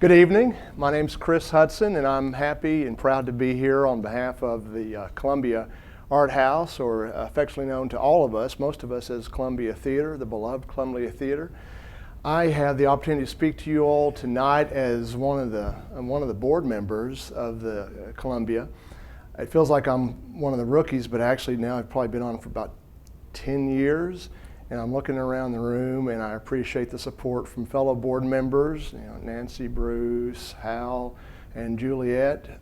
Good evening. My name's Chris Hutson, and I'm happy and proud to be here on behalf of the Columbia Art House, or affectionately known to all of us, most of us as Columbia Theater, the beloved Columbia Theater. I have the opportunity to speak to you all tonight as one of the board members of the Columbia. It feels like I'm one of the rookies, but actually now I've probably been on for about 10 years. And I'm looking around the room, and I appreciate the support from fellow board members, Nancy, Bruce, Hal, and Juliet.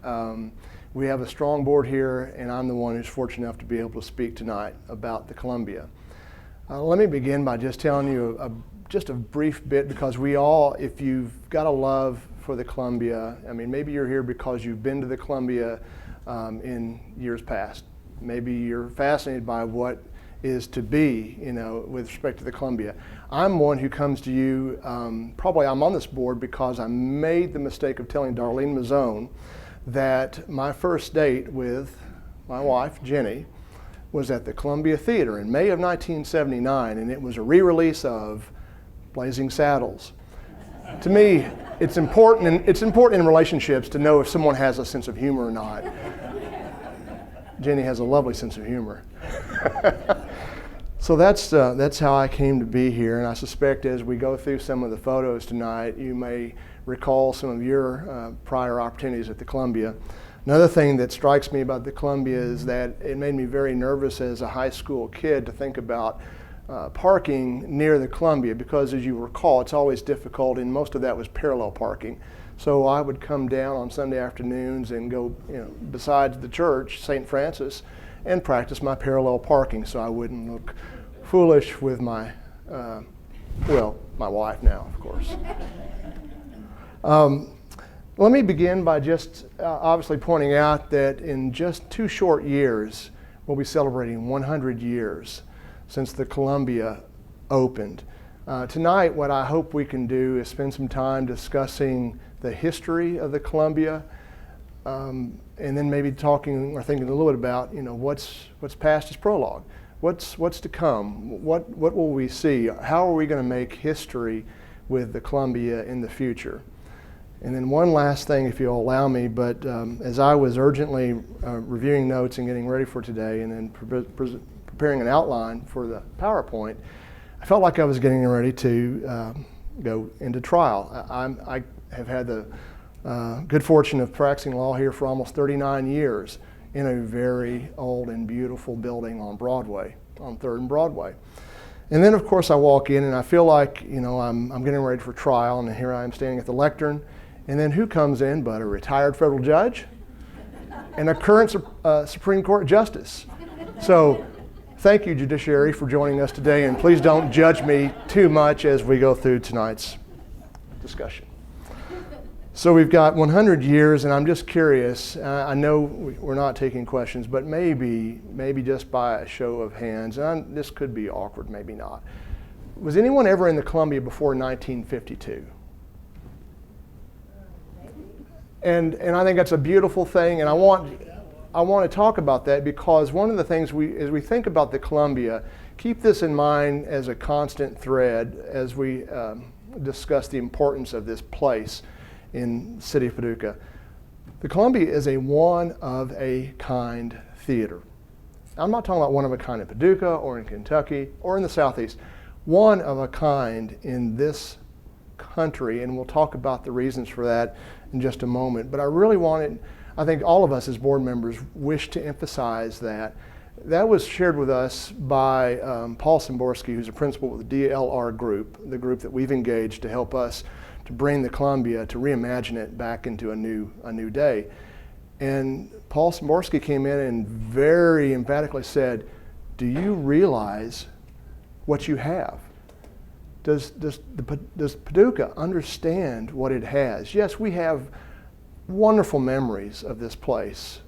We have a strong board here, and I'm the one who's fortunate enough to be able to speak tonight about the Columbia. Let me begin by just telling you just a brief bit, because we all, if you've got a love for the Columbia, I mean, maybe you're here because you've been to the Columbia in years past. Maybe you're fascinated by what is to be, with respect to the Columbia. I'm one who comes to you, probably I'm on this board because I made the mistake of telling Darlene Mazzone that my first date with my wife, Jenny, was at the Columbia Theater in May of 1979, and it was a re-release of Blazing Saddles. To me, it's important in relationships to know if someone has a sense of humor or not. Jenny has a lovely sense of humor. So that's how I came to be here, and I suspect as we go through some of the photos tonight, you may recall some of your prior opportunities at the Columbia. Another thing that strikes me about the Columbia is that it made me very nervous as a high school kid to think about parking near the Columbia, because as you recall, it's always difficult, and most of that was parallel parking. So I would come down on Sunday afternoons and go, besides the church, St. Francis, and practice my parallel parking so I wouldn't look foolish with my wife now, of course. Let me begin by just obviously pointing out that in just 2 short years, we'll be celebrating 100 years since the Columbia opened. Tonight, what I hope we can do is spend some time discussing the history of the Columbia, and then maybe talking or thinking a little bit about, what's past as prologue, what's to come, what will we see, how are we going to make history with the Columbia in the future. And then one last thing, if you'll allow me, but as I was urgently reviewing notes and getting ready for today, and then preparing an outline for the PowerPoint, I felt like I was getting ready to go into trial. I have had the good fortune of practicing law here for almost 39 years in a very old and beautiful building on Broadway, on 3rd and Broadway. And then, of course, I walk in and I feel like, I'm getting ready for trial, and here I am standing at the lectern. And then who comes in but a retired federal judge and a current Supreme Court justice. So thank you, Judiciary, for joining us today, and please don't judge me too much as we go through tonight's discussion. So we've got 100 years, and I'm just curious, I know we're not taking questions, but maybe just by a show of hands, and this could be awkward, maybe not. Was anyone ever in the Columbia before 1952? And I think that's a beautiful thing, and I want to talk about that, because one of the things as we think about the Columbia, keep this in mind as a constant thread as we discuss the importance of this place in the city of Paducah. The Columbia is a one-of-a-kind theater. I'm not talking about one of a kind in Paducah or in Kentucky or in the Southeast. One of a kind in this country, and we'll talk about the reasons for that in just a moment. But I think all of us as board members wish to emphasize that. That was shared with us by Paul Szymborski, who's a principal with the DLR group, the group that we've engaged to help us to bring the Columbia, to reimagine it back into a new day. And Paul Szymborski came in and very emphatically said, do you realize what you have? Does Paducah understand what it has? Yes, we have wonderful memories of this place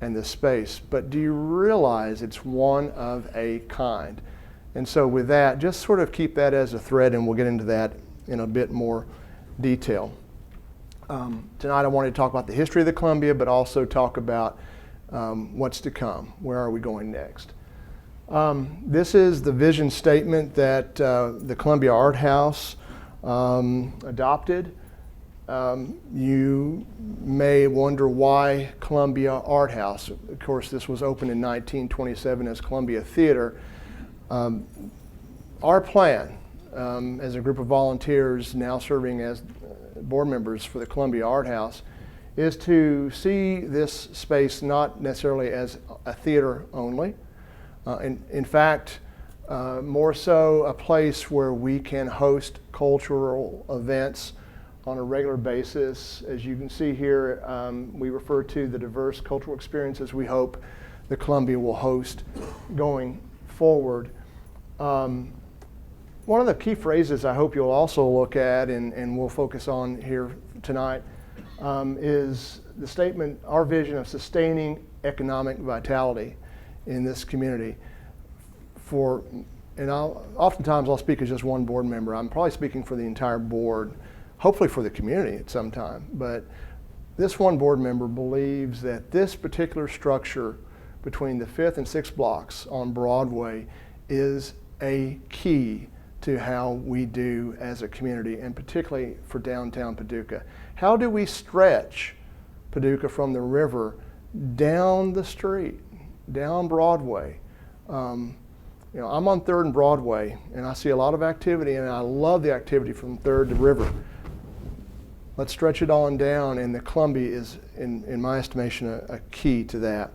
and this space, but do you realize it's one of a kind? And so with that, just sort of keep that as a thread, and we'll get into that in a bit more detail. Tonight I wanted to talk about the history of the Columbia, but also talk about what's to come. Where are we going next? This is the vision statement that the Columbia Art House adopted You may wonder why Columbia Art House. Of course, this was opened in 1927 as Columbia Theater. Our plan, as a group of volunteers now serving as board members for the Columbia Art House, is to see this space not necessarily as a theater only. In fact, more so a place where we can host cultural events on a regular basis. As you can see here, we refer to the diverse cultural experiences we hope the Columbia will host going forward. One of the key phrases I hope you'll also look at and we'll focus on here tonight is the statement, our vision of sustaining economic vitality in this community. Oftentimes I'll speak as just one board member. I'm probably speaking for the entire board, hopefully for the community at some time. But this one board member believes that this particular structure between the 5th and 6th blocks on Broadway is a key to how we do as a community, and particularly for downtown Paducah. How do we stretch Paducah from the river down the street, down Broadway? I'm on 3rd and Broadway, and I see a lot of activity, and I love the activity from 3rd to River. Let's stretch it on down, and the Columbia is, in my estimation, a key to that.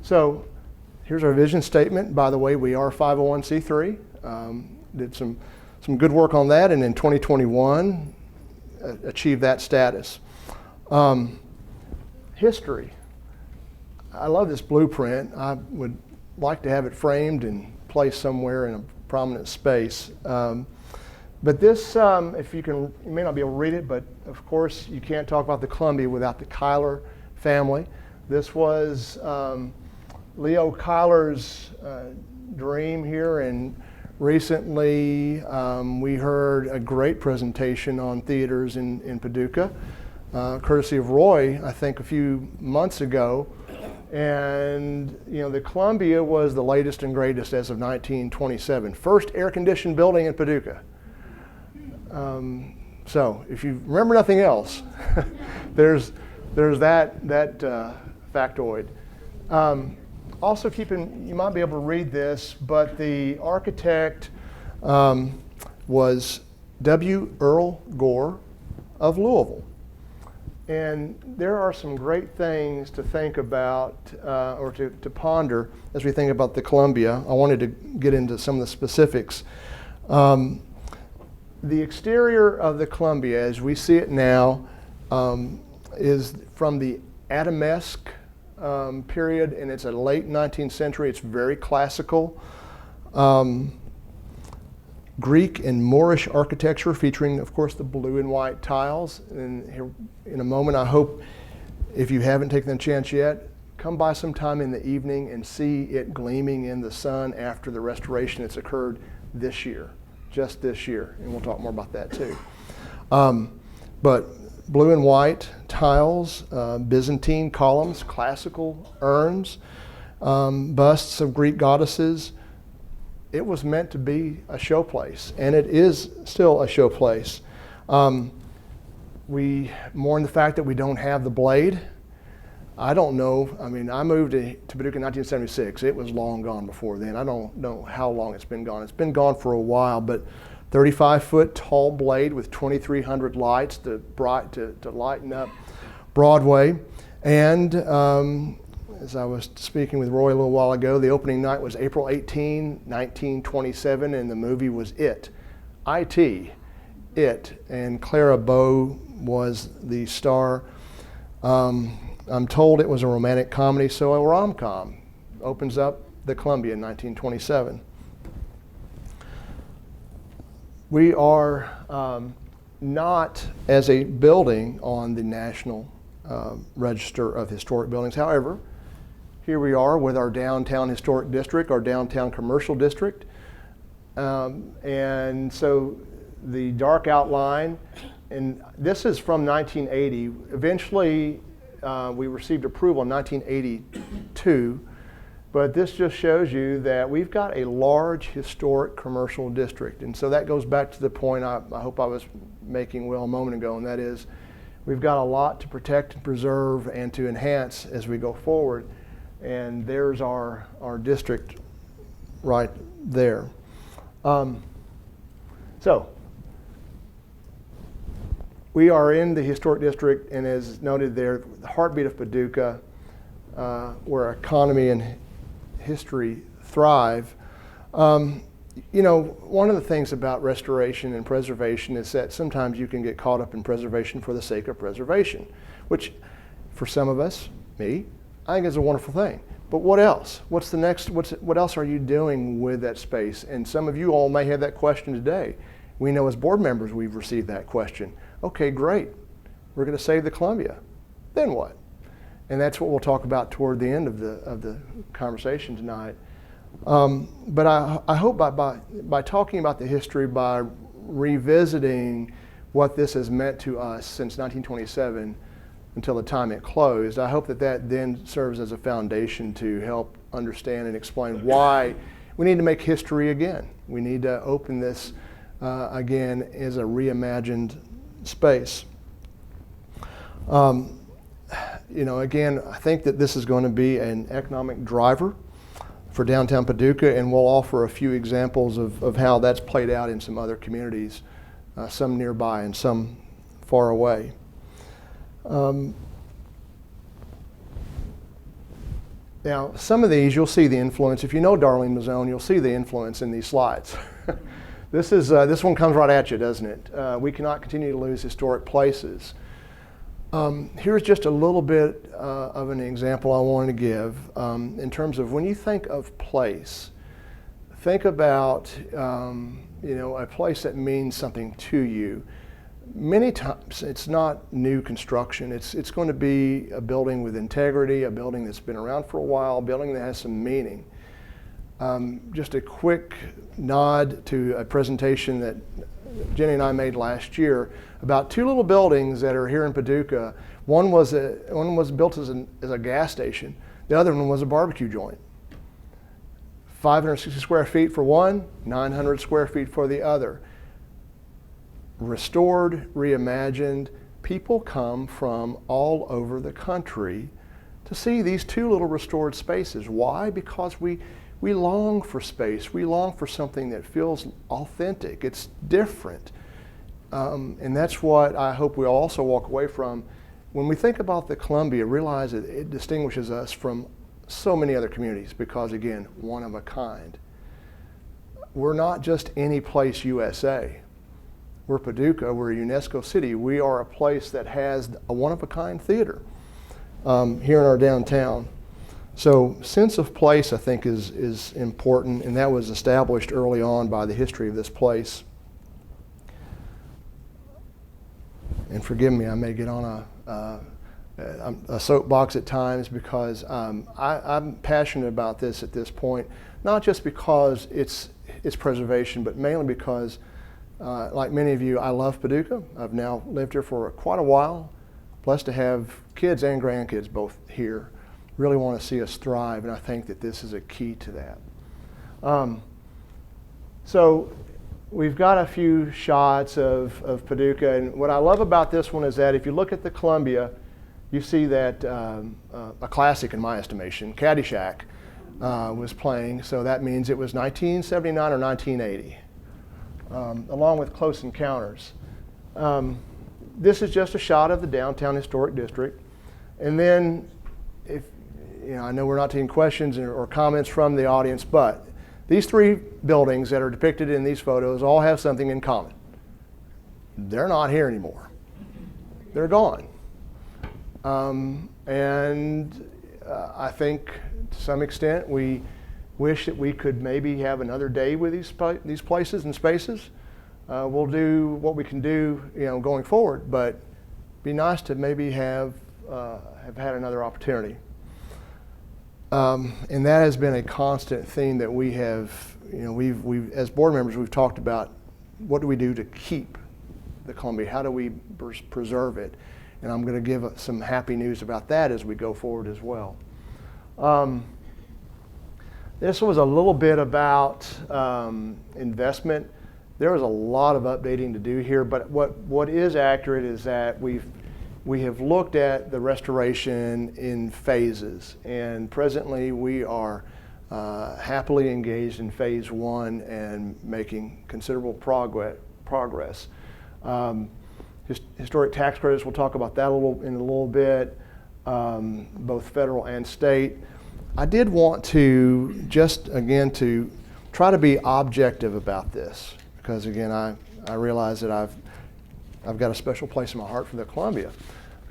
So here's our vision statement. By the way, we are 501c3. Did some good work on that, and in 2021 achieved that status. History. I love this blueprint. I would like to have it framed and placed somewhere in a prominent space. But this, if you may not be able to read it, but of course you can't talk about the Columbia without the Cuyler family. This was Leo Cuyler's dream here, and recently we heard a great presentation on theaters in Paducah, courtesy of Roy, I think a few months ago. And the Columbia was the latest and greatest as of 1927. First air-conditioned building in Paducah. So if you remember nothing else, there's that factoid. Also you might be able to read this, but the architect was W. Earl Gore of Louisville. And there are some great things to think about or to ponder as we think about the Columbia. I wanted to get into some of the specifics. The exterior of the Columbia, as we see it now, is from the Adamesque period, and it's a late 19th century. It's very classical. Greek and Moorish architecture featuring, of course, the blue and white tiles. And here in a moment, I hope, if you haven't taken the chance yet, come by sometime in the evening and see it gleaming in the sun after the restoration that's occurred this year, just this year. And we'll talk more about that too. But blue and white tiles, Byzantine columns, classical urns, busts of Greek goddesses. It was meant to be a showplace, and it is still a showplace. We mourn the fact that we don't have the blade. I don't know. I mean, I moved to Paducah in 1976. It was long gone before then. I don't know how long it's been gone. It's been gone for a while, but 35-foot tall blade with 2,300 lights to lighten up Broadway. And as I was speaking with Roy a little while ago, the opening night was April 18, 1927, and the movie was It. It. And Clara Bow was the star. I'm told it was a romantic comedy, so a rom-com opens up the Columbia in 1927. We are not, as a building, on the National Register of Historic Buildings. However, here we are with our downtown historic district, our downtown commercial district. And so the dark outline, and this is from 1980. Eventually, we received approval in 1982, but this just shows you that we've got a large historic commercial district. And so that goes back to the point I hope I was making, Will, a moment ago, and that is, we've got a lot to protect and preserve and to enhance as we go forward. And there's our district right there. So we are in the historic district, and as noted there, the heartbeat of Paducah, where economy and history thrive. You know, one of the things about restoration and preservation is that sometimes you can get caught up in preservation for the sake of preservation, which for some of us, me, I think is a wonderful thing. But what else? What's the next? What else are you doing with that space? And some of you all may have that question today. We know as board members we've received that question. Okay, great. We're going to save the Columbia. Then what? And that's what we'll talk about toward the end of the conversation tonight. But I hope by talking about the history, by revisiting what this has meant to us since 1927 until the time it closed, I hope that then serves as a foundation to help understand and explain why we need to make history again. We need to open this again as a reimagined space. You know, again, I think that this is going to be an economic driver for downtown Paducah, and we'll offer a few examples of how that's played out in some other communities, some nearby and some far away. Now, some of these, you'll see the influence. If you know Darlene Mazzone, you'll see the influence in these slides. This one comes right at you, doesn't it? We cannot continue to lose historic places. Here's just a little bit of an example I wanted to give in terms of when you think of place, think about you know, a place that means something to you. Many times it's not new construction. It's going to be a building with integrity, a building that's been around for a while, a building that has some meaning. Just a quick nod to a presentation that Jenny and I made last year about two little buildings that are here in Paducah. One was built as a gas station. The other one was a barbecue joint. 560 square feet for one, 900 square feet for the other. Restored, reimagined. People come from all over the country to see these two little restored spaces. Why? Because we long for space. We long for something that feels authentic. It's different. And that's what I hope we also walk away from. When we think about the Columbia, realize that it distinguishes us from so many other communities because, again, one of a kind. We're not just any place USA. We're Paducah. We're a UNESCO city. We are a place that has a one-of-a-kind theater here in our downtown. So sense of place, I think, is important, and that was established early on by the history of this place. And forgive me, I may get on a soapbox at times because I'm passionate about this at this point, not just because it's preservation, but mainly because, like many of you, I love Paducah. I've now lived here for quite a while, blessed to have kids and grandkids both here. Really want to see us thrive, and I think that this is a key to that. So we've got a few shots of Paducah, and what I love about this one is that if you look at the Columbia, you see that a classic in my estimation, Caddyshack, was playing, so that means it was 1979 or 1980, along with Close Encounters. This is just a shot of the downtown historic district, and then if you know, I know we're not taking questions or comments from the audience, but these three buildings that are depicted in these photos all have something in common. They're not here anymore. They're gone. I think to some extent we wish that we could maybe have another day with these places and spaces. We'll do what we can do, you know, going forward, but it'd be nice to maybe have had another opportunity. And that has been a constant theme that we have, you know, we've as board members, we've talked about what do we do to keep the Columbia? How do we preserve it? And I'm going to give some happy news about that as we go forward as well. This was a little bit about investment. There was a lot of updating to do here, but what is accurate is that we've we have looked at the restoration in phases, and presently we are happily engaged in phase 1 and making considerable progress. Historic tax credits, we'll talk about that in a little bit, both federal and state. I did want to just, again, to try to be objective about this, because again, I realize that I've got a special place in my heart for the Columbia.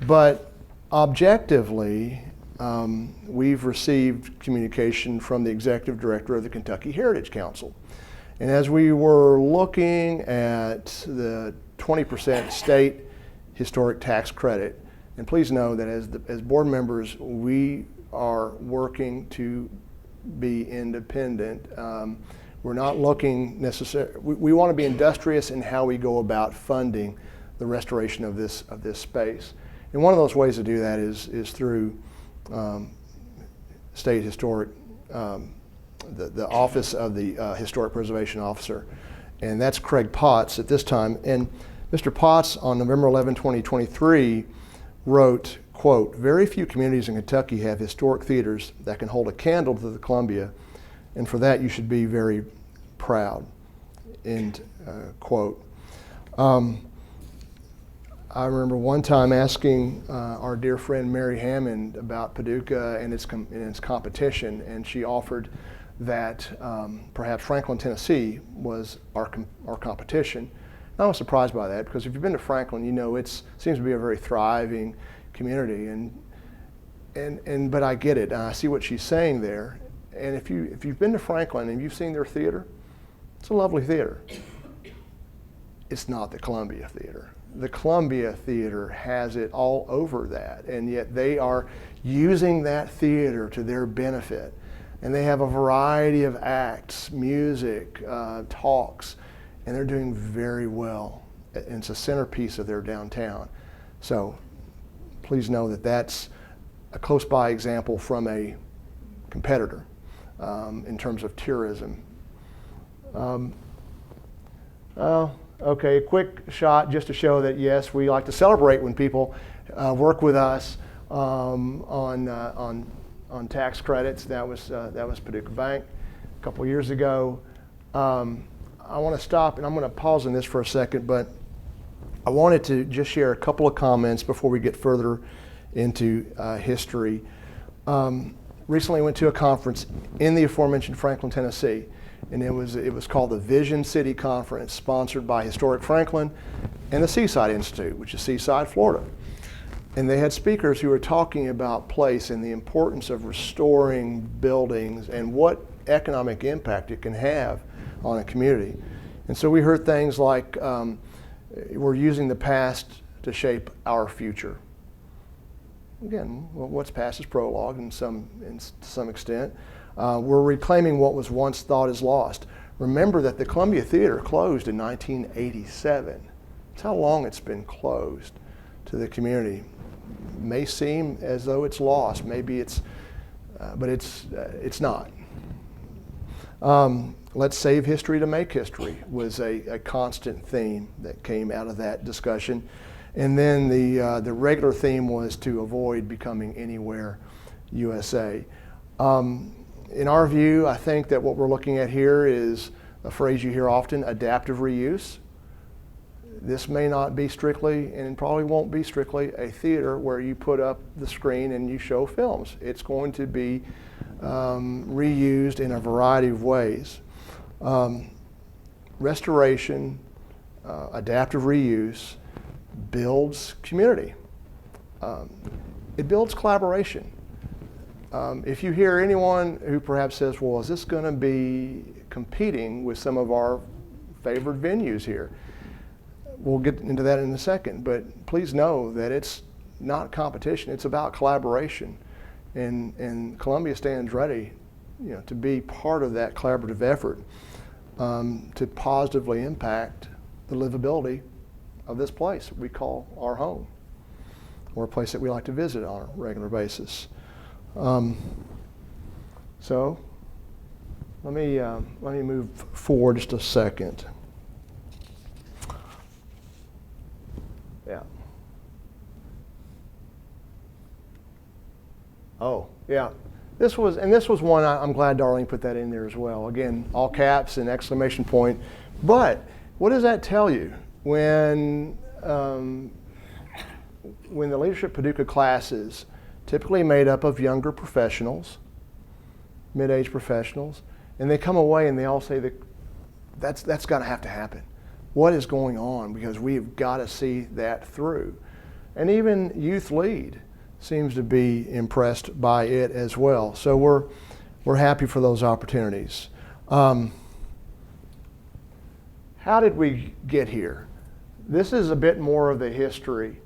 But objectively, we've received communication from the executive director of the Kentucky Heritage Council. And as we were looking at the 20% state historic tax credit, and please know that as board members, we are working to be independent. We're not looking necessarily, we want to be industrious in how we go about funding the restoration of this space. And one of those ways to do that is through state historic, the Office of the Historic Preservation Officer, and that's Craig Potts at this time. And Mr. Potts on November 11, 2023 wrote, quote, "Very few communities in Kentucky have historic theaters that can hold a candle to the Columbia, and for that you should be very proud," end quote. I remember one time asking our dear friend Mary Hammond about Paducah and its competition, and she offered that perhaps Franklin, Tennessee was our competition. I was surprised by that, because if you've been to Franklin, you know it seems to be a very thriving community, but I get it, and I see what she's saying there. And if you've been to Franklin and you've seen their theater, it's a lovely theater. It's not the Columbia Theater. The Columbia Theater has it all over that, and yet they are using that theater to their benefit. And they have a variety of acts, music, talks, and they're doing very well. And it's a centerpiece of their downtown. So please know that that's a close by example from a competitor in terms of tourism. Okay, a quick shot just to show that yes, we like to celebrate when people work with us on tax credits. That was Paducah Bank a couple years ago. I want to stop, and I'm going to pause on this for a second, but I wanted to just share a couple of comments before we get further into history. Recently went to a conference in the aforementioned Franklin, Tennessee, and it was called the Vision City Conference, sponsored by Historic Franklin and the Seaside Institute, which is Seaside, Florida. And they had speakers who were talking about place and the importance of restoring buildings and what economic impact it can have on a community. And so we heard things like, we're using the past to shape our future. Again, well, what's past is prologue to some extent. We're reclaiming what was once thought is lost. Remember that the Columbia Theater closed in 1987. That's how long it's been closed to the community. It may seem as though it's lost. Maybe it's, but it's not. Let's save history to make history was a constant theme that came out of that discussion. And then the regular theme was to avoid becoming anywhere USA. In our view, I think that what we're looking at here is a phrase you hear often, adaptive reuse. This may not be strictly, and probably won't be strictly, a theater where you put up the screen and you show films. It's going to be reused in a variety of ways. Restoration, adaptive reuse builds community. It builds collaboration. If you hear anyone who perhaps says, well, is this going to be competing with some of our favored venues here? We'll get into that in a second, but please know that it's not competition, it's about collaboration. And Columbia stands ready, to be part of that collaborative effort to positively impact the livability of this place we call our home, or a place that we like to visit on a regular basis. So let me move forward just a second. Yeah. Oh, yeah. This was one, I'm glad Darlene put that in there as well. Again, all caps and exclamation point. But what does that tell you? When the Leadership Paducah classes, typically made up of younger professionals, mid-age professionals, and they come away and they all say that's got to have to happen. What is going on? Because we've got to see that through. And even Youth Lead seems to be impressed by it as well. So we're happy for those opportunities. How did we get here? This is a bit more of the history.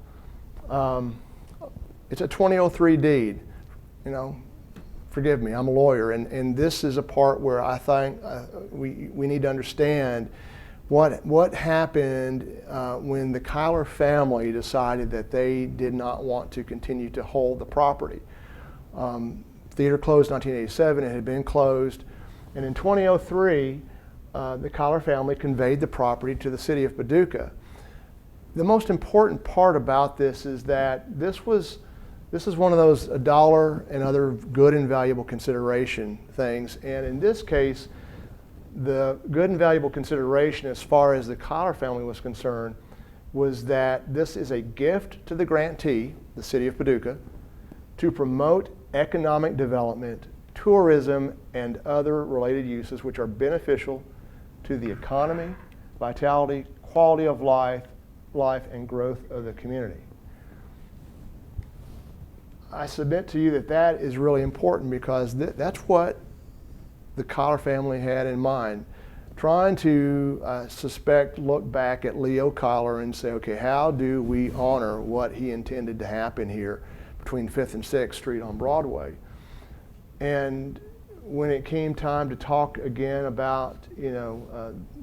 It's a 2003 deed. You know, forgive me, I'm a lawyer, and this is a part where I think we need to understand what happened when the Kyler family decided that they did not want to continue to hold the property. Theater closed in 1987, it had been closed, and in 2003, the Kyler family conveyed the property to the city of Paducah. The most important part about this is that this is one of those a dollar and other good and valuable consideration things, and in this case, the good and valuable consideration as far as the Kyler family was concerned was that this is a gift to the grantee, the city of Paducah, to promote economic development, tourism, and other related uses which are beneficial to the economy, vitality, quality of life, and growth of the community. I submit to you that that is really important because that's what the Kyler family had in mind. Trying to, look back at Leo Kyler and say, okay, how do we honor what he intended to happen here between 5th and 6th Street on Broadway? And when it came time to talk again about,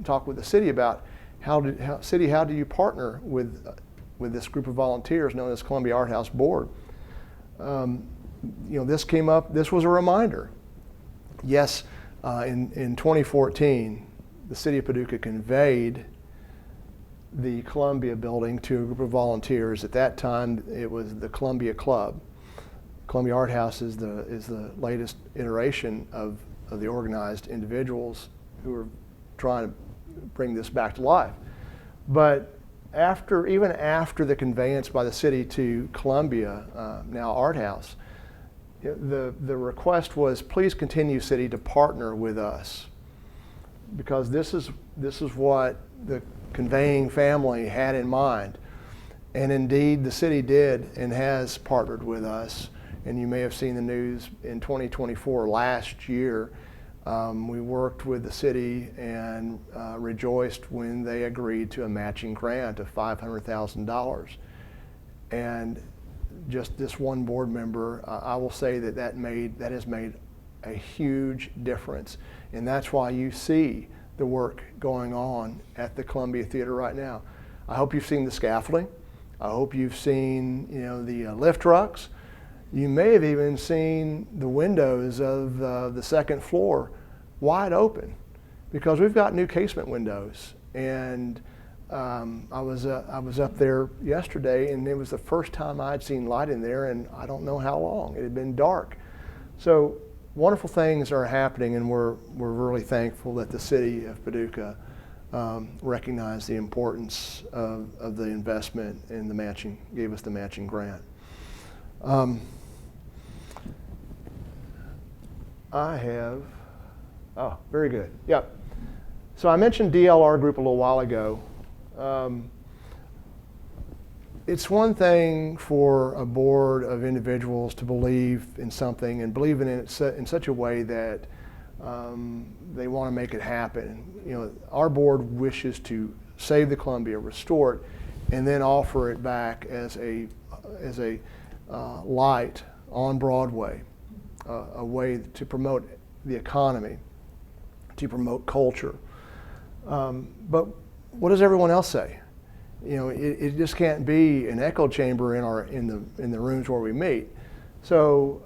talk with the city about how do you partner with this group of volunteers known as Columbia Art House Board? This came up, this was a reminder. Yes, in 2014, the city of Paducah conveyed the Columbia building to a group of volunteers. At that time, it was the Columbia Club. Columbia Art House is the latest iteration of the organized individuals who are trying to bring this back to life. But even after the conveyance by the city to Columbia, now Art House, the request was, please continue, city, to partner with us, because this is what the conveying family had in mind. And indeed, the city did and has partnered with us. And you may have seen the news in 2024, last year, we worked with the city and rejoiced when they agreed to a matching grant of $500,000. And just this one board member, I will say that has made a huge difference. And that's why you see the work going on at the Columbia Theater right now. I hope you've seen the scaffolding. I hope you've seen the lift trucks. You may have even seen the windows of the second floor wide open, because we've got new casement windows. And I was up there yesterday, and it was the first time I'd seen light in there, and I don't know how long. It had been dark. So wonderful things are happening, and we're really thankful that the city of Paducah recognized the importance of the investment in the matching, gave us the matching grant. Very good. Yep. So I mentioned DLR Group a little while ago. It's one thing for a board of individuals to believe in something and believe in it in such a way that they want to make it happen. Our board wishes to save the Columbia, restore it, and then offer it back as a light on Broadway, a way to promote the economy, to promote culture. But what does everyone else say? It just can't be an echo chamber in the rooms where we meet. So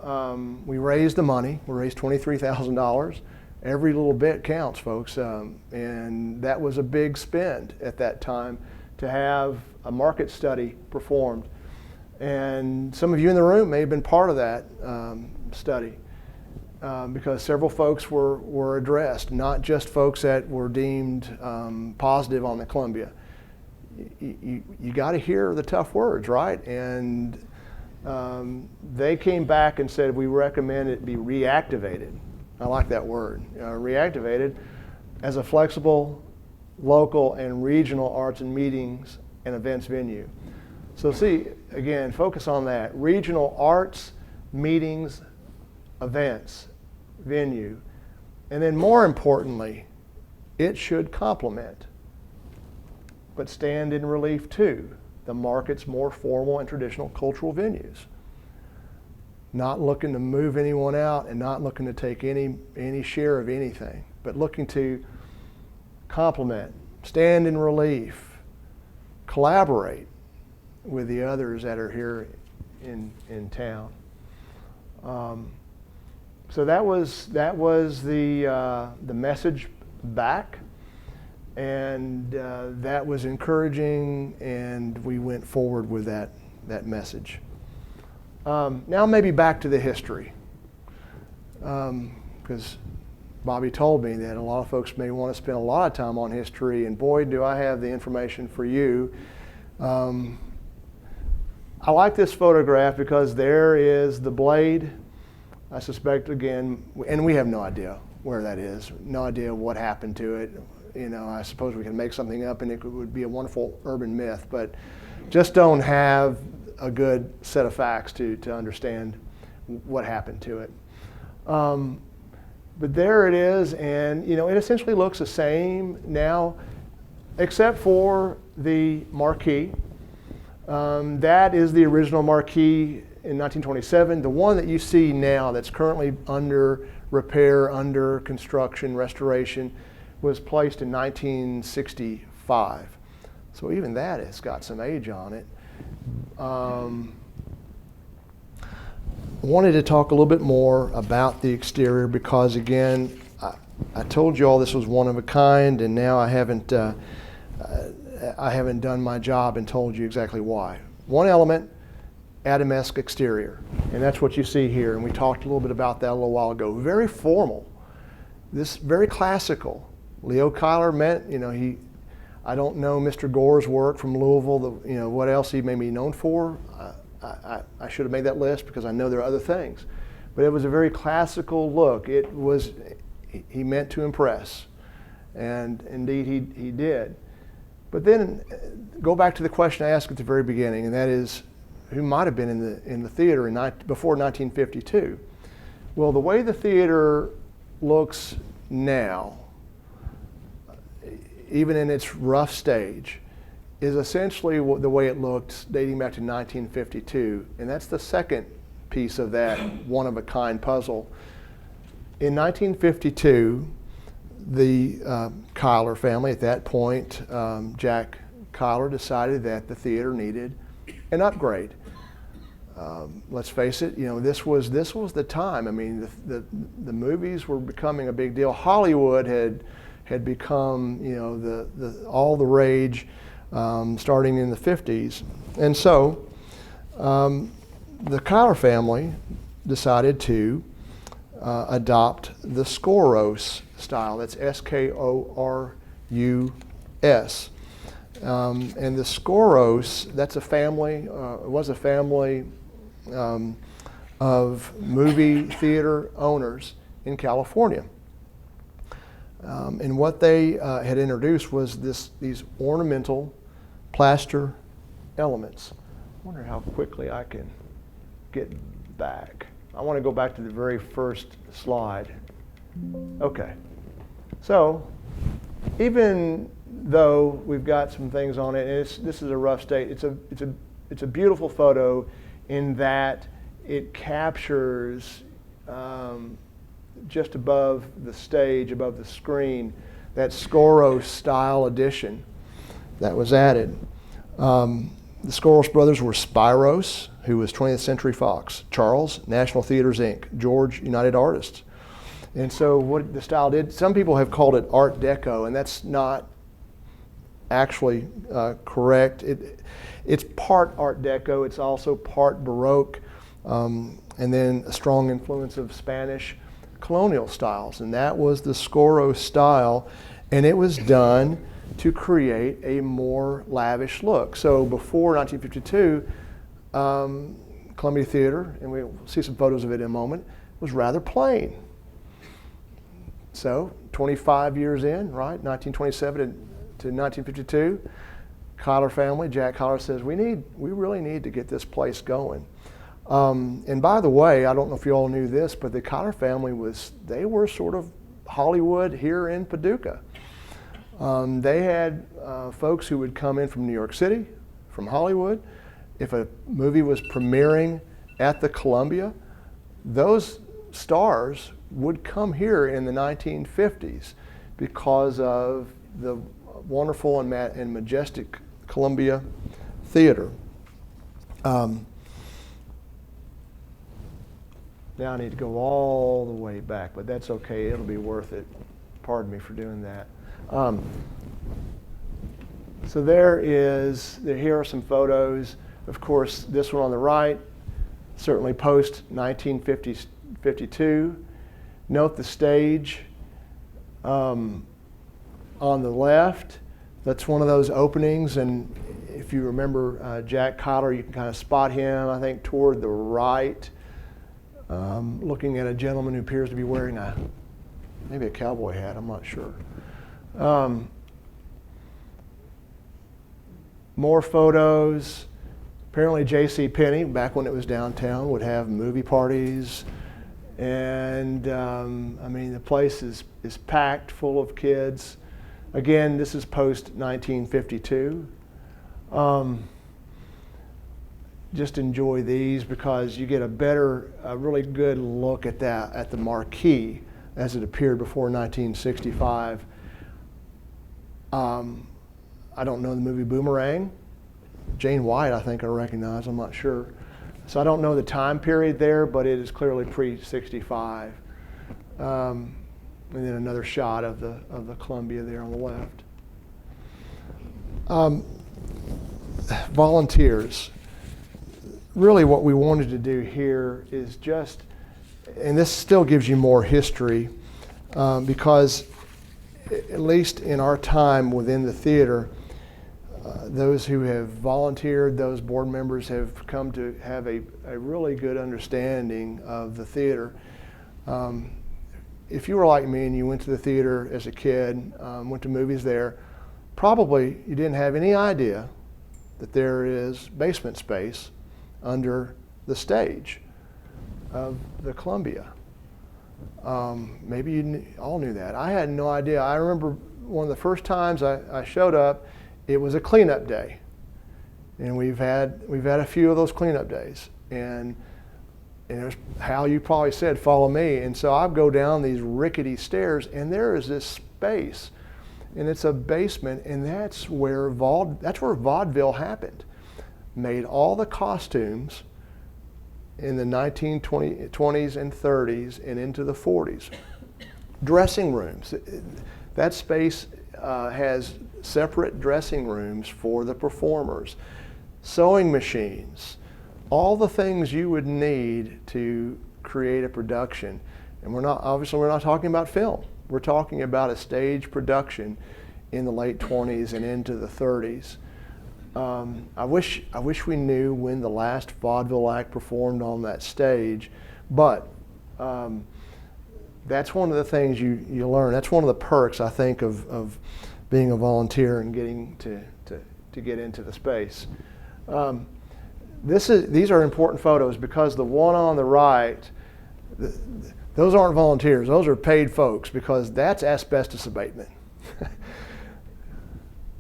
we raised the money. We raised $23,000. Every little bit counts, folks. And that was a big spend at that time to have a market study performed And some of you in the room may have been part of that study because several folks were addressed, not just folks that were deemed positive on the Columbia. You got to hear the tough words, right? And they came back and said, we recommend it be reactivated. I like that word, reactivated as a flexible local and regional arts and meetings and events venue. So see, again, focus on that. Regional arts, meetings, events, venue. And then more importantly, it should complement, but stand in relief to, the market's more formal and traditional cultural venues. Not looking to move anyone out and not looking to take any share of anything, but looking to complement, stand in relief, collaborate with the others that are here in town. So that was the message back, and that was encouraging, and we went forward with that message. Now maybe back to the history, because Bobby told me that a lot of folks may want to spend a lot of time on history, and boy, do I have the information for you. I like this photograph because there is the blade. I suspect, again, and we have no idea where that is, no idea what happened to it. You know, I suppose we can make something up and it would be a wonderful urban myth, but just don't have a good set of facts to understand what happened to it. But there it is, and you know, it essentially looks the same now, except for the marquee. That is the original marquee in 1927. The one that you see now that's currently under repair, under construction, restoration, was placed in 1965. So even that has got some age on it. I wanted to talk a little bit more about the exterior because, again, I told you all this was one of a kind, and now I haven't done my job and told you exactly why. One element, Adamesque exterior, and that's what you see here, and we talked a little bit about that a little while ago. Very formal, this very classical. Leo Cuyler meant, you know, I don't know Mr. Gore's work from Louisville, you know, what else he may be known for. I should have made that list because I know there are other things. But it was a very classical look. He meant to impress, and indeed he did. But then go back to the question I asked at the very beginning, and that is, who might have been in the theater before 1952? Well, the way the theater looks now, even in its rough stage, is essentially the way it looked dating back to 1952, and that's the second piece of that one-of-a-kind puzzle. In 1952, the Cuyler family, at that point, Jack Cuyler, decided that the theater needed an upgrade. Let's face it, you know, this was the time. I mean, the movies were becoming a big deal. Hollywood had become, you know, all the rage starting in the 50s. And so the Cuyler family decided to adopt the Skoros style. That's Skourus. And the Skoros, that's a family, was a family of movie theater owners in California. And what they had introduced was these ornamental plaster elements. I wonder how quickly I can get back. I want to go back to the very first slide. Okay. So even though we've got some things on it, and this is a rough state, it's a beautiful photo in that it captures just above the stage, above the screen, that Skoros style addition that was added. The Skoros brothers were Spiros, who was 20th Century Fox, Charles, National Theaters Inc., George, United Artists. And so what the style did, some people have called it Art Deco, and that's not actually correct. It's part Art Deco, it's also part Baroque, and then a strong influence of Spanish colonial styles, and that was the Scoro style, and it was done to create a more lavish look. So before 1952, Columbia Theater, and we'll see some photos of it in a moment, was rather plain. So 25 years in, right, 1927 to 1952, Cuyler family, Jack Cuyler says, we really need to get this place going. And by the way, I don't know if you all knew this, but the Cuyler family they were sort of Hollywood here in Paducah. They had folks who would come in from New York City, from Hollywood. If a movie was premiering at the Columbia, those stars would come here in the 1950s because of the wonderful and majestic Columbia Theater. Now I need to go all the way back, but that's okay, it'll be worth it. Pardon me for doing that. So here are some photos. Of course, this one on the right, certainly post 1952. Note the stage on the left. That's one of those openings, and if you remember Jack Cuyler, you can kind of spot him, I think, toward the right, looking at a gentleman who appears to be wearing maybe a cowboy hat, I'm not sure. More photos. Apparently J.C. Penney, back when it was downtown, would have movie parties. And I mean, the place is packed full of kids. Again, this is post 1952. Just enjoy these because you get a really good look at the marquee as it appeared before 1965. I don't know the movie Boomerang. Jane White, I think I recognize, I'm not sure. So I don't know the time period there, but it is clearly pre-65. And then another shot of the Columbia there on the left. Volunteers. Really what we wanted to do here is just, and this still gives you more history, because at least in our time within the theater, those who have volunteered, those board members have come to have a really good understanding of the theater. If you were like me and you went to the theater as a kid, went to movies there, probably you didn't have any idea that there is basement space under the stage of the Columbia. Maybe you all knew that. I had no idea. I remember one of the first times I showed up, it was a cleanup day, and we've had a few of those cleanup days. And it was Hal, you probably said, follow me. And so I go down these rickety stairs, and there is this space, and it's a basement, and that's where vaudeville happened. Made all the costumes in the 1920s and 30s and into the 40s. Dressing rooms. That space has separate dressing rooms for the performers. Sewing machines. All the things you would need to create a production. And we're not talking about film. We're talking about a stage production in the late 20s and into the 30s. I wish we knew when the last vaudeville act performed on that stage, but that's one of the things you learn. That's one of the perks, I think, of being a volunteer and getting to get into the space. These are important photos because the one on the right, those aren't volunteers. Those are paid folks because that's asbestos abatement.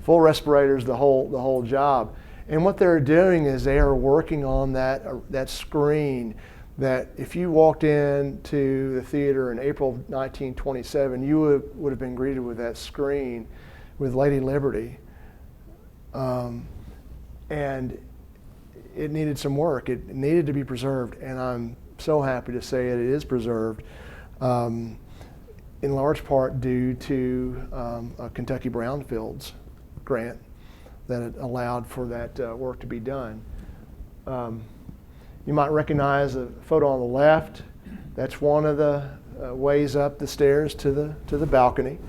Full respirators, the whole job. And what they're doing is they are working on that screen that if you walked into the theater in April 1927, you would have been greeted with that screen with Lady Liberty. And it needed some work. It needed to be preserved, and I'm so happy to say it is preserved, in large part due to Kentucky brownfields grant that allowed for that work to be done. You might recognize the photo on the left. That's one of the ways up the stairs to the balcony.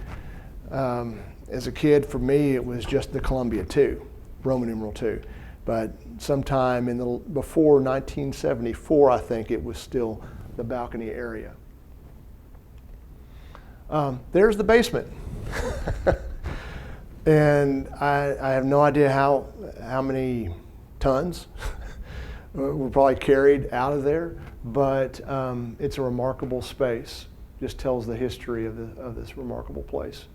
As a kid, for me, it was just the Columbia 2, Roman numeral 2. But sometime before 1974, I think it was still the balcony area. There's the basement. And I have no idea how many tons were probably carried out of there, but it's a remarkable space. Just tells the history of this remarkable place.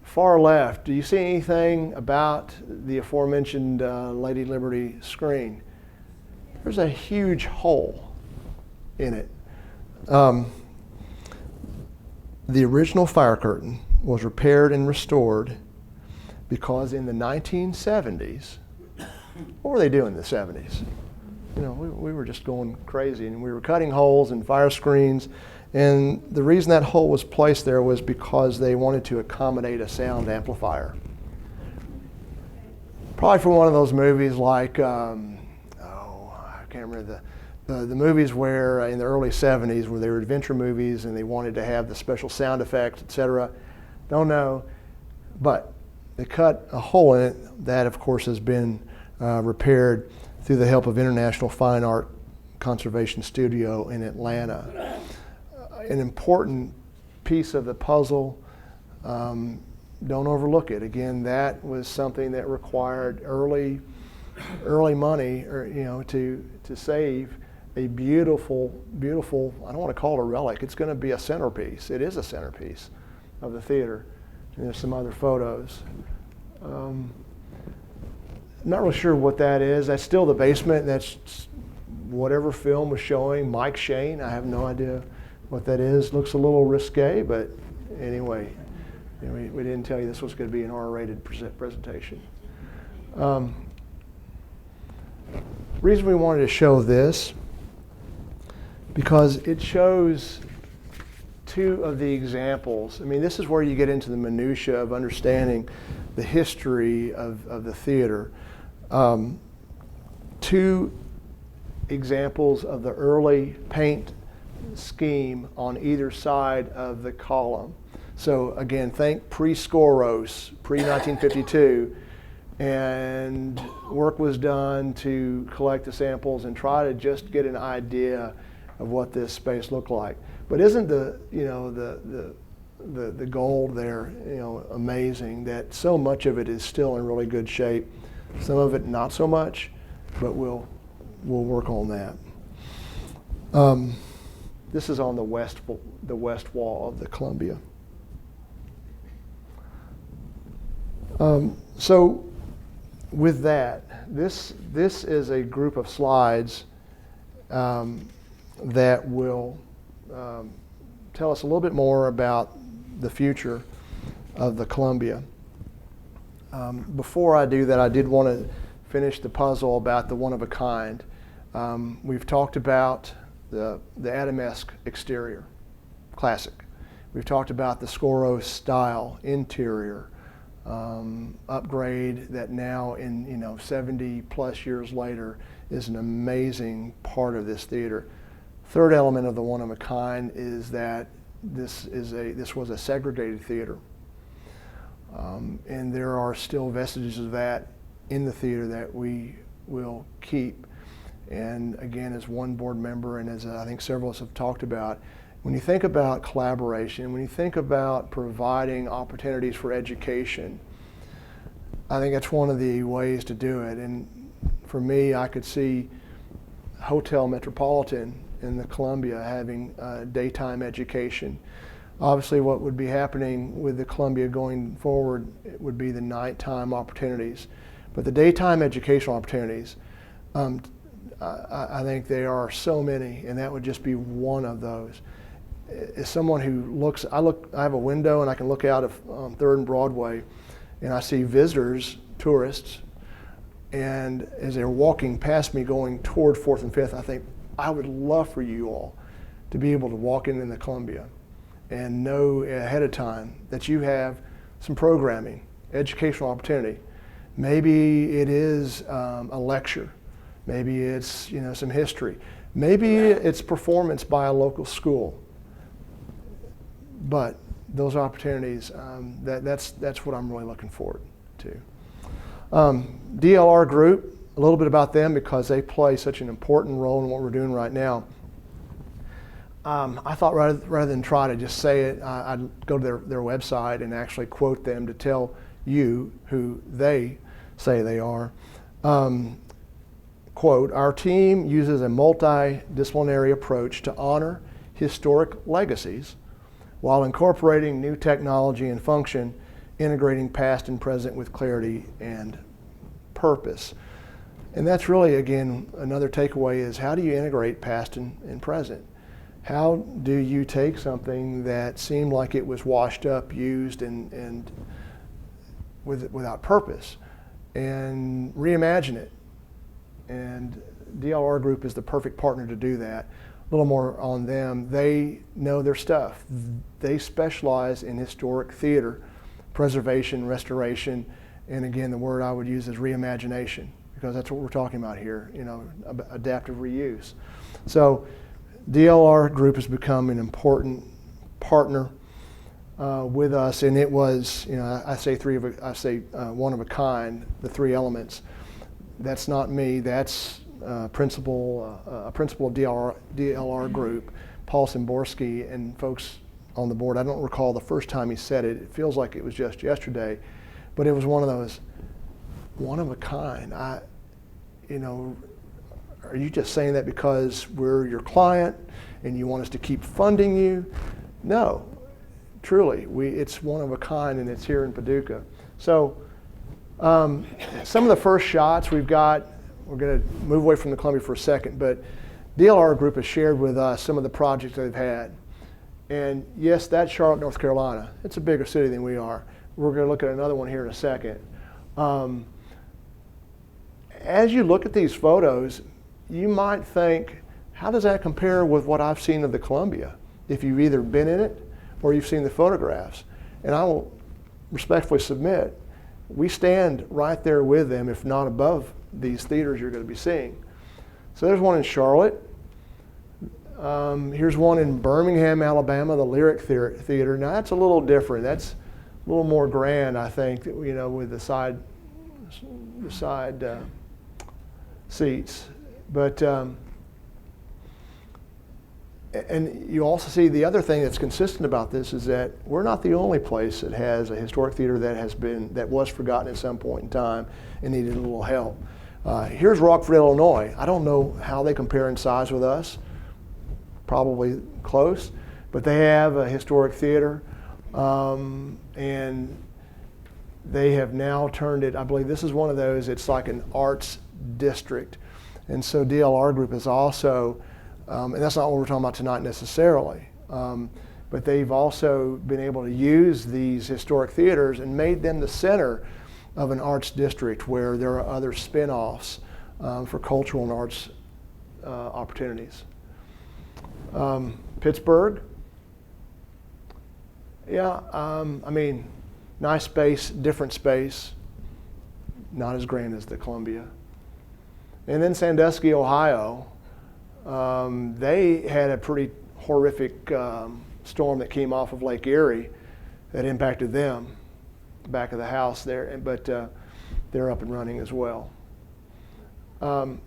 Far left, do you see anything about the aforementioned Lady Liberty screen? There's a huge hole in it. The original fire curtain was repaired and restored because in the 1970s, what were they doing in the 70s? You know, we were just going crazy, and we were cutting holes in fire screens. And the reason that hole was placed there was because they wanted to accommodate a sound amplifier. Probably for one of those movies like, I can't remember the movies where in the early 70s where they were adventure movies and they wanted to have the special sound effects, etc. Don't know. But they cut a hole in it that, of course, has been repaired through the help of International Fine Art Conservation Studio in Atlanta. An important piece of the puzzle. Don't overlook it. Again, that was something that required early money, or to save a beautiful. I don't want to call it a relic. It's going to be a centerpiece. It is a centerpiece of the theater. And there's some other photos. I'm not really sure what that is. That's still the basement. That's whatever film was showing. Mike Shane. I have no idea what that is. Looks a little risque, but anyway, we didn't tell you this was going to be an R-rated presentation. Reason we wanted to show this, because it shows two of the examples. I mean, this is where you get into the minutia of understanding the history of the theater. Two examples of the early paint scheme on either side of the column. So again, think pre-Scoros, pre-1952, and work was done to collect the samples and try to just get an idea of what this space looked like. But isn't the gold there, amazing that so much of it is still in really good shape. Some of it not so much, but we'll work on that. This is on the west wall of the Columbia. So with that, this is a group of slides that will tell us a little bit more about the future of the Columbia. Before I do that, I did want to finish the puzzle about the one-of-a-kind. We've talked about the Adamesque exterior, classic. We've talked about the Scoros style interior, upgrade that now in 70 plus years later is an amazing part of this theater. Third element of the one-of-a-kind is that this was a segregated theater. And there are still vestiges of that in the theater that we will keep. And again, as one board member, and as I think several of us have talked about, when you think about collaboration, when you think about providing opportunities for education, I think that's one of the ways to do it. And for me, I could see Hotel Metropolitan in the Columbia having daytime education. Obviously, what would be happening with the Columbia going forward, it would be the nighttime opportunities. But the daytime educational opportunities, I think there are so many, and that would just be one of those. As someone who looks, I have a window and I can look out of 3rd and Broadway, and I see visitors, tourists, and as they're walking past me going toward 4th and 5th, I think, I would love for you all to be able to walk in the Columbia and know ahead of time that you have some programming, educational opportunity. Maybe it is a lecture. Maybe it's some history. Maybe it's performance by a local school. But those opportunities, that's what I'm really looking forward to. DLR Group, a little bit about them because they play such an important role in what we're doing right now. I thought rather than try to just say it, I'd go to their website and actually quote them to tell you who they say they are. Quote, "Our team uses a multidisciplinary approach to honor historic legacies while incorporating new technology and function, integrating past and present with clarity and purpose." And that's really, again, another takeaway is how do you integrate past and present? How do you take something that seemed like it was washed up, used, and without purpose, and reimagine it? And DLR Group is the perfect partner to do that. A little more on them. They know their stuff. They specialize in historic theater, preservation, restoration, and again, the word I would use is reimagination, because that's what we're talking about here, adaptive reuse. So DLR Group has become an important partner with us, and it was, I say one of a kind, the three elements. That's not me. That's a principal of DLR Group, Paul Szymborski, and folks on the board. I don't recall the first time he said it. It feels like it was just yesterday, but it was one of those, one of a kind. Are you just saying that because we're your client and you want us to keep funding you? No, truly, it's one of a kind, and it's here in Paducah. So some of the first shots we've got, we're going to move away from the Columbia for a second, but DLR Group has shared with us some of the projects they've had. And yes, that's Charlotte, North Carolina. It's a bigger city than we are. We're going to look at another one here in a second. As you look at these photos, you might think, how does that compare with what I've seen of the Columbia? If you've either been in it or you've seen the photographs. And I will respectfully submit, we stand right there with them, if not above these theaters you're going to be seeing. So there's one in Charlotte. Here's one in Birmingham, Alabama, the Lyric Theater. Now that's a little different. That's a little more grand, I think, with the side seats. But and you also see the other thing that's consistent about this is that we're not the only place that has a historic theater that was forgotten at some point in time and needed a little help. Here's Rockford, Illinois. I don't know how they compare in size with us. Probably close, but they have a historic theater, and they have now turned it, I believe this is one of those, it's like an arts district. And so DLR Group is also, and that's not what we're talking about tonight necessarily, but they've also been able to use these historic theaters and made them the center of an arts district where there are other spin-offs for cultural and arts opportunities. Pittsburgh, yeah, nice space, different space, not as grand as the Columbia. And then Sandusky, Ohio, they had a pretty horrific storm that came off of Lake Erie that impacted them, back of the house there, but they're up and running as well. And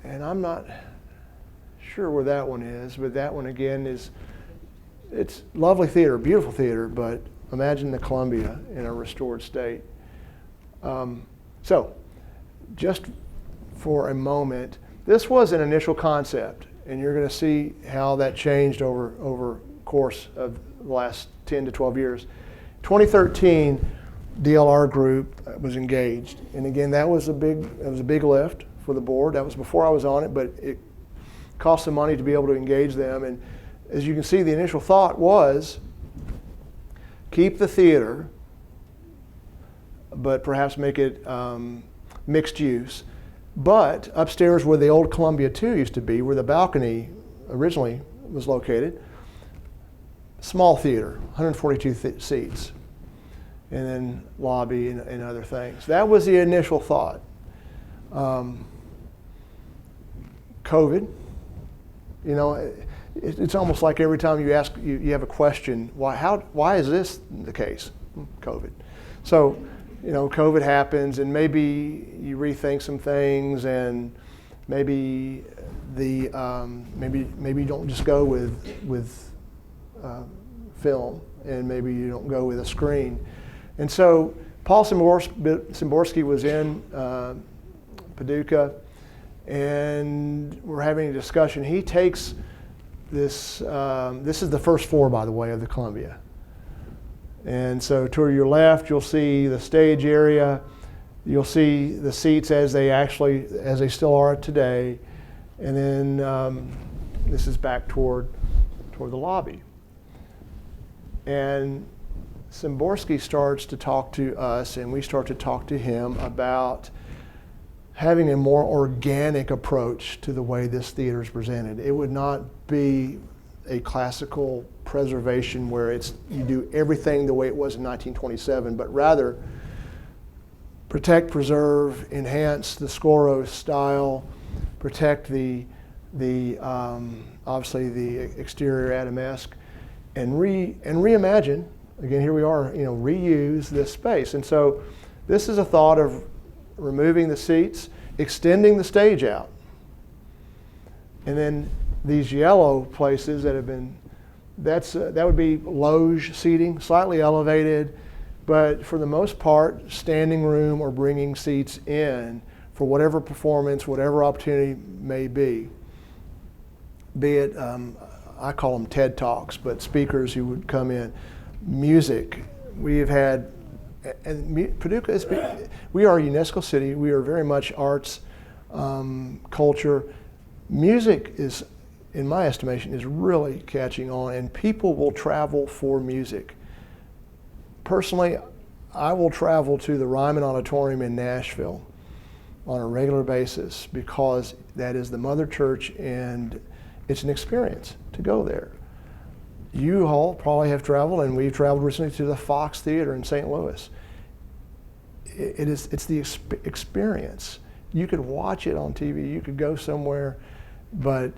I'm not sure where that one is, but that one again it's lovely theater, beautiful theater, but imagine the Columbia in a restored state. So just for a moment, this was an initial concept, and you're going to see how that changed over course of the last 10 to 12 years. 2013, DLR Group was engaged, and again, that was a big lift for the board. That was before I was on it, but it cost some money to be able to engage them. And as you can see, the initial thought was keep the theater, but perhaps make it mixed use. But upstairs where the old Columbia 2 used to be, where the balcony originally was located, small theater, 142 seats, and then lobby and other things. That was the initial thought. COVID, you know, it's almost like every time you ask, you have a question, why is this the case? COVID. So, you know, COVID happens, and maybe you rethink some things, and maybe maybe you don't just go with film, and maybe you don't go with a screen. And so Paul Szymborski was in Paducah, and we're having a discussion. He takes this, this is the first floor, by the way, of the Columbia. And so to your left, you'll see the stage area. You'll see the seats as they still are today. And then this is back toward the lobby. And Szymborski starts to talk to us, and we start to talk to him about having a more organic approach to the way this theater is presented. It would not be a classical preservation where you do everything the way it was in 1927, but rather protect, preserve, enhance the Scoro style, protect the obviously the exterior Adamesque, and reimagine. Again, here we are, you know, reuse this space. And so this is a thought of removing the seats, extending the stage out. And then these yellow places that have been, that would be loge seating, slightly elevated, but for the most part, standing room or bringing seats in for whatever performance, whatever opportunity may be. Be it, I call them TED Talks, but speakers who would come in. Music, we have had, and Paducah we are a UNESCO city. We are very much arts, culture. Music is, in my estimation, is really catching on, and people will travel for music. Personally, I will travel to the Ryman Auditorium in Nashville on a regular basis because that is the mother church, and it's an experience to go there. You all probably have traveled, and we've traveled recently to the Fox Theater in St. Louis. It's the experience. You could watch it on TV, you could go somewhere, but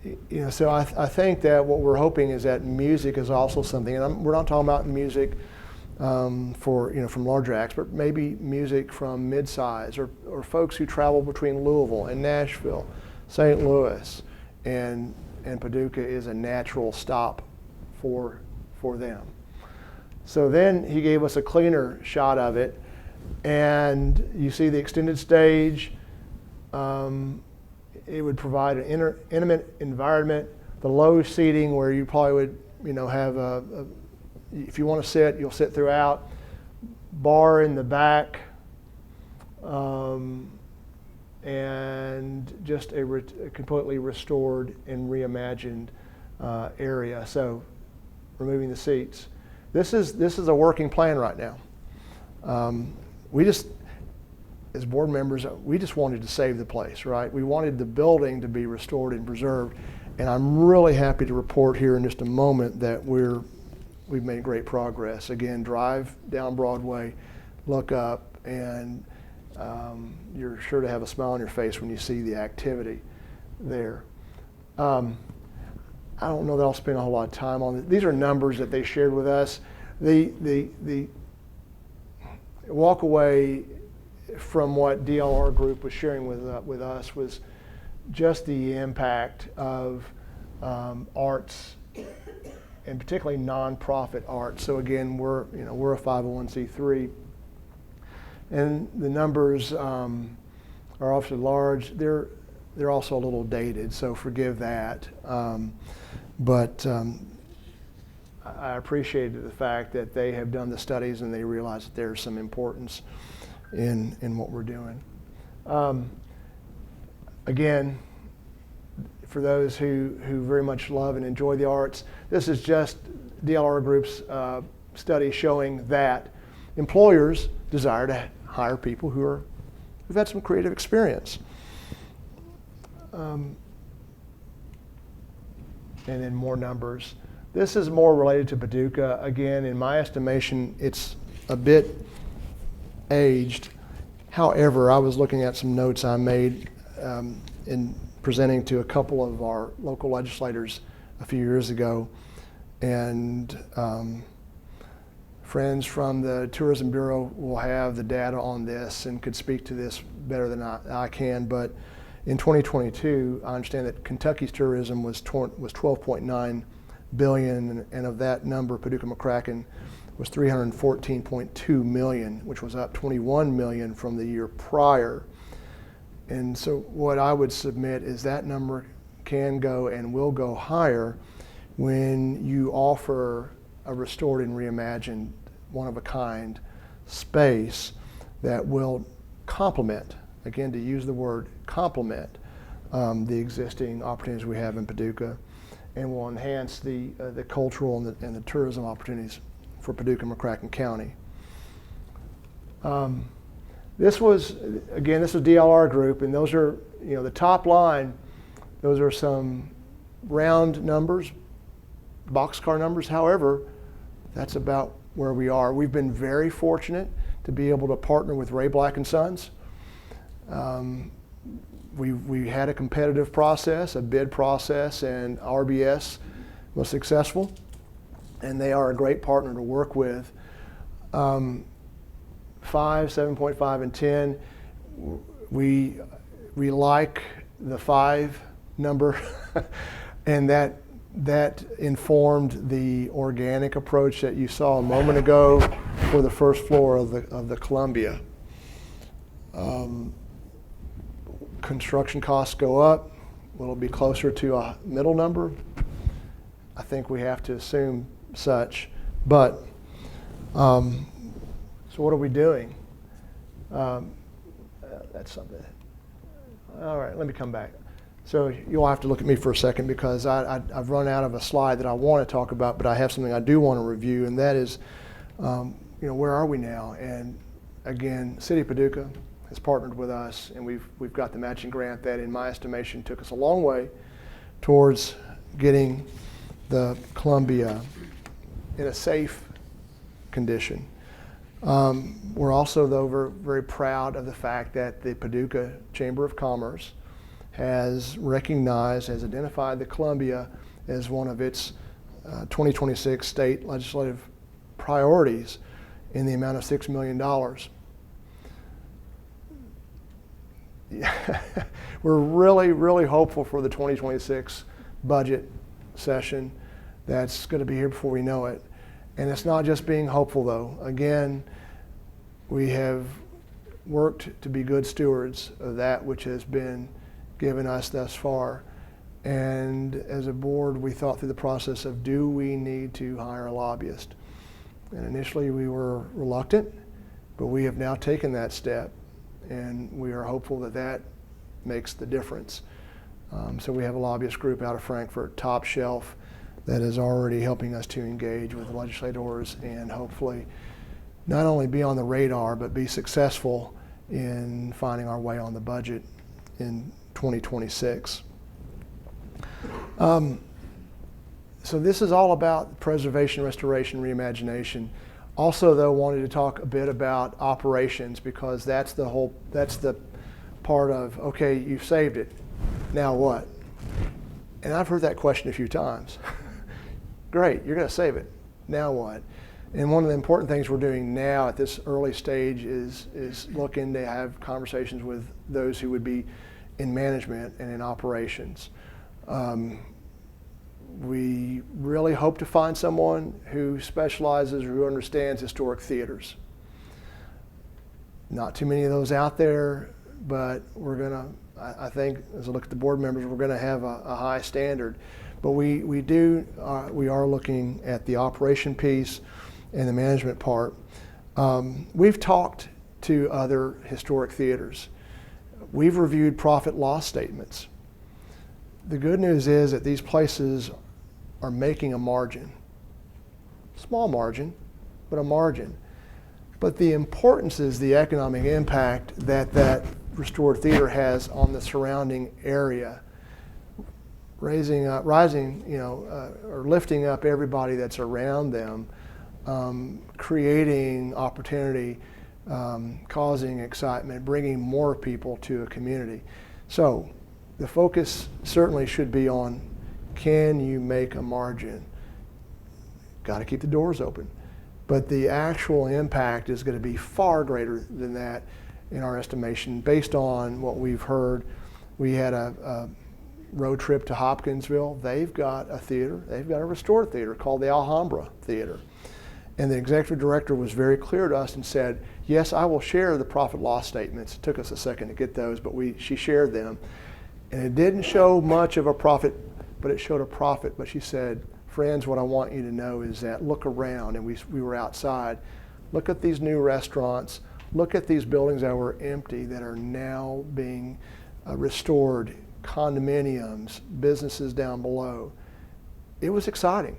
you know. So I think that what we're hoping is that music is also something, and we're not talking about music for, you know, from larger acts, but maybe music from mid-size or folks who travel between Louisville and Nashville, St. Louis, and Paducah is a natural stop for them. So then he gave us a cleaner shot of it, and you see the extended stage. It would provide an intimate environment. The low seating where you probably would, you know, have if you want to sit, you'll sit throughout. Bar in the back, and just a completely restored and reimagined area. So, removing the seats. This is a working plan right now. We just, as board members, we just wanted to save the place, right? We wanted the building to be restored and preserved, and I'm really happy to report here in just a moment that we've made great progress. Again, drive down Broadway, look up, and you're sure to have a smile on your face when you see the activity there. I don't know that I'll spend a whole lot of time on it. These are numbers that they shared with us. The walk away from what DLR Group was sharing with us was just the impact of arts, and particularly nonprofit arts. So again, we're a 501c3, and the numbers are obviously large. They're also a little dated, so forgive that. But I appreciated the fact that they have done the studies and they realize that there's some importance in what we're doing. Again, for those who very much love and enjoy the arts, this is just DLR Group's study showing that employers desire to hire people who've had some creative experience. And then more numbers. This is more related to Paducah. Again, in my estimation, it's a bit aged. However, I was looking at some notes I made in presenting to a couple of our local legislators a few years ago, and friends from the Tourism Bureau will have the data on this and could speak to this better than I can. But in 2022, I understand that Kentucky's tourism was 12.9 billion, and of that number, Paducah-McCracken was 314.2 million, which was up 21 million from the year prior. And so what I would submit is that number can go and will go higher when you offer a restored and reimagined, one-of-a-kind space that will complement, again, to use the word complement, the existing opportunities we have in Paducah, and will enhance the cultural and the tourism opportunities for Paducah and McCracken County. This was DLR Group, and those are, the top line, those are some round numbers, boxcar numbers. However, that's about where we are. We've been very fortunate to be able to partner with Ray Black & Sons. We had a competitive process, a bid process, and RBS was successful, and they are a great partner to work with. 5, 7.5, and 10, we like the 5 number, and that informed the organic approach that you saw a moment ago for the first floor of the Columbia. Construction costs go up. Will it be closer to a middle number? I think we have to assume such. But so what are we doing? That's something. All right, let me come back. So you'll have to look at me for a second because I've run out of a slide that I want to talk about, but I have something I do want to review, and that is, where are we now? And again, City of Paducah has partnered with us, and we've got the matching grant that, in my estimation, took us a long way towards getting the Columbia in a safe condition. We're also, though, very proud of the fact that the Paducah Chamber of Commerce has identified the Columbia as one of its 2026 state legislative priorities in the amount of $6 million. We're really, really hopeful for the 2026 budget session that's going to be here before we know it. And it's not just being hopeful, though. Again, we have worked to be good stewards of that which has been given us thus far. And as a board, we thought through the process of, do we need to hire a lobbyist? And initially we were reluctant, but we have now taken that step, and we are hopeful that that makes the difference. So we have a lobbyist group out of Frankfurt, Top Shelf, that is already helping us to engage with the legislators and hopefully not only be on the radar, but be successful in finding our way on the budget in 2026. So this is all about preservation, restoration, reimagination. Also, though, wanted to talk a bit about operations, because that's the part of, okay, you've saved it, now what? And I've heard that question a few times. Great, you're going to save it, now what? And one of the important things we're doing now at this early stage is looking to have conversations with those who would be in management and in operations. We really hope to find someone who specializes or who understands historic theaters. Not too many of those out there, but we're going to, I think, as I look at the board members, we're going to have a high standard. But we are looking at the operation piece and the management part. We've talked to other historic theaters. We've reviewed profit loss statements. The good news is that these places are making a margin. Small margin, but a margin. But the importance is the economic impact that that restored theater has on the surrounding area. rising, or lifting up everybody that's around them, creating opportunity, causing excitement, bringing more people to a community. So the focus certainly should be on, can you make a margin? Got to keep the doors open. But the actual impact is going to be far greater than that in our estimation, based on what we've heard. We had a road trip to Hopkinsville. They've got a theater. They've got a restored theater called the Alhambra Theater. And the executive director was very clear to us and said, yes, I will share the profit loss statements. It took us a second to get those, but she shared them. And it didn't show much of a profit, but it showed a profit. But she said, friends, what I want you to know is that look around, and we were outside. Look at these new restaurants. Look at these buildings that were empty that are now being restored, condominiums, businesses down below. It was exciting.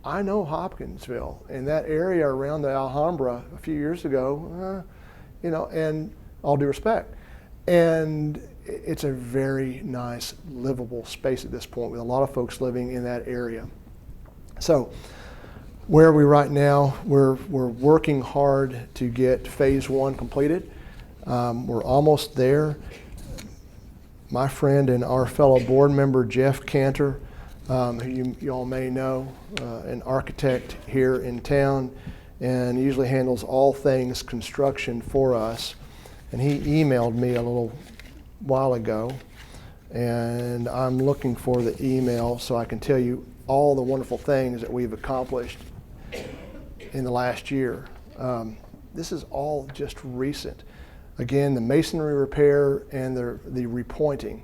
I know Hopkinsville and that area around the Alhambra a few years ago, and all due respect. And it's a very nice, livable space at this point with a lot of folks living in that area. So where are we right now? We're working hard to get phase one completed. We're almost there. My friend and our fellow board member, Jeff Cantor, who you all may know, an architect here in town, and usually handles all things construction for us. And he emailed me a little while ago, and I'm looking for the email so I can tell you all the wonderful things that we've accomplished in the last year. This is all just recent. Again, the masonry repair and the repointing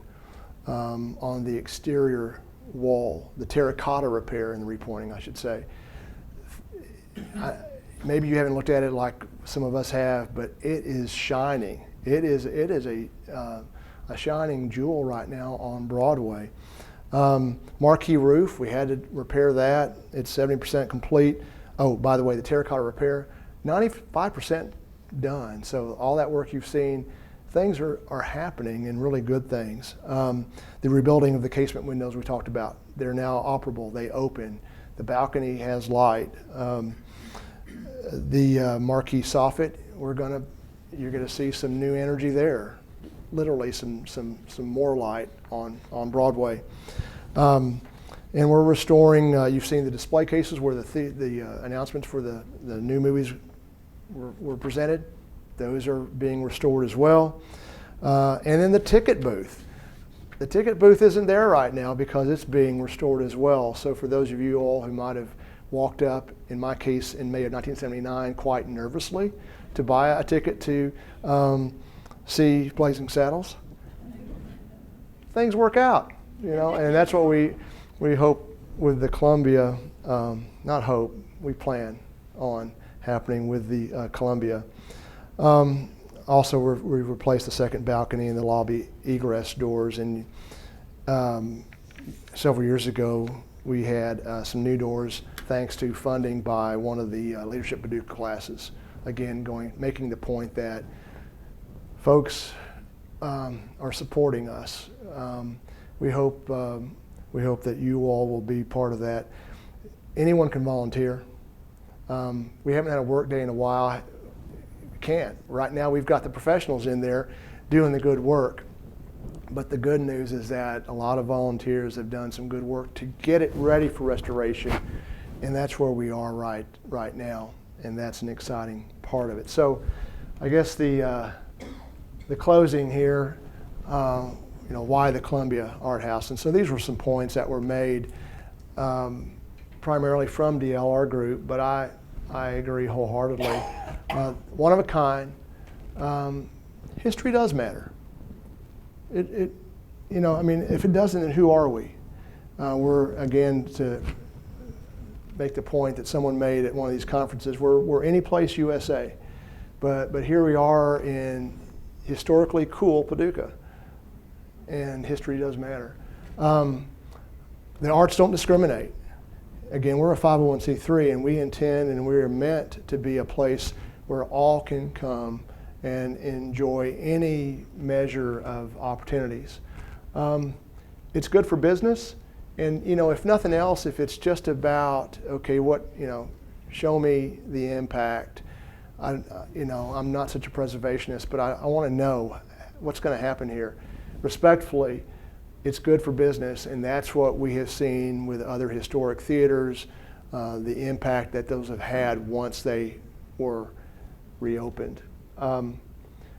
on the exterior wall, the terracotta repair and the repointing, I should say. Maybe you haven't looked at it like some of us have, but it is shining. It is a shining jewel right now on Broadway. Marquee roof, we had to repair that. It's 70% complete. Oh, by the way, the terracotta repair, 95% done. So all that work you've seen, things are happening, and really good things. The rebuilding of the casement windows we talked about, they're now operable, they open. The balcony has light. The marquee soffit, you're gonna see some new energy there. Literally some more light on Broadway. And we're restoring, you've seen the display cases where the announcements for the new movies were presented. Those are being restored as well. And then the ticket booth. The ticket booth isn't there right now because it's being restored as well. So for those of you all who might have walked up, in my case in May of 1979, quite nervously to buy a ticket to see Blazing Saddles, things work out, and that's what we hope with the Columbia, not hope, we plan on happening with the Columbia. Also, we've replaced the second balcony and the lobby egress doors, and several years ago we had some new doors thanks to funding by one of the Leadership Paducah classes. Again, making the point that folks are supporting us. We hope that you all will be part of that. Anyone can volunteer. We haven't had a work day in a while. Can't. Right now we've got the professionals in there doing the good work. But the good news is that a lot of volunteers have done some good work to get it ready for restoration, and that's where we are right now, and that's an exciting part of it. So I guess the closing here, why the Columbia Art House? And so these were some points that were made primarily from DLR Group, but I agree wholeheartedly. One of a kind. History does matter. If it doesn't, then who are we? We're, again, to make the point that someone made at one of these conferences, we're any place USA, but here we are in historically cool Paducah, and history does matter. The arts don't discriminate. Again, we're a 501c3, and we intend and we're meant to be a place where all can come and enjoy any measure of opportunities. It's good for business. And if nothing else, if it's just about, okay, show me the impact. I'm not such a preservationist, but I want to know what's going to happen here. Respectfully, it's good for business, and that's what we have seen with other historic theaters, the impact that those have had once they were reopened.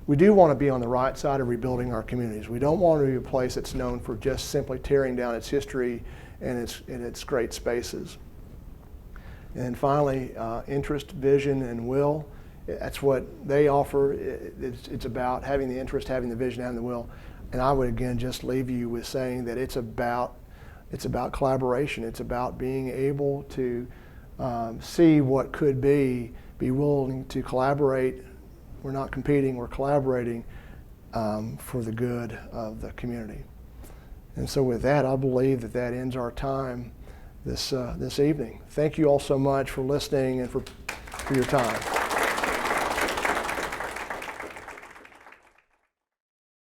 We do want to be on the right side of rebuilding our communities. We don't want to be a place that's known for just simply tearing down its history and its great spaces. And finally, interest, vision, and will. That's what they offer. It's about having the interest, having the vision, having the will. And I would again just leave you with saying that it's about collaboration. It's about being able to see what could be willing to collaborate. We're not competing, we're collaborating for the good of the community. And so with that, I believe that ends our time this evening. Thank you all so much for listening and for your time.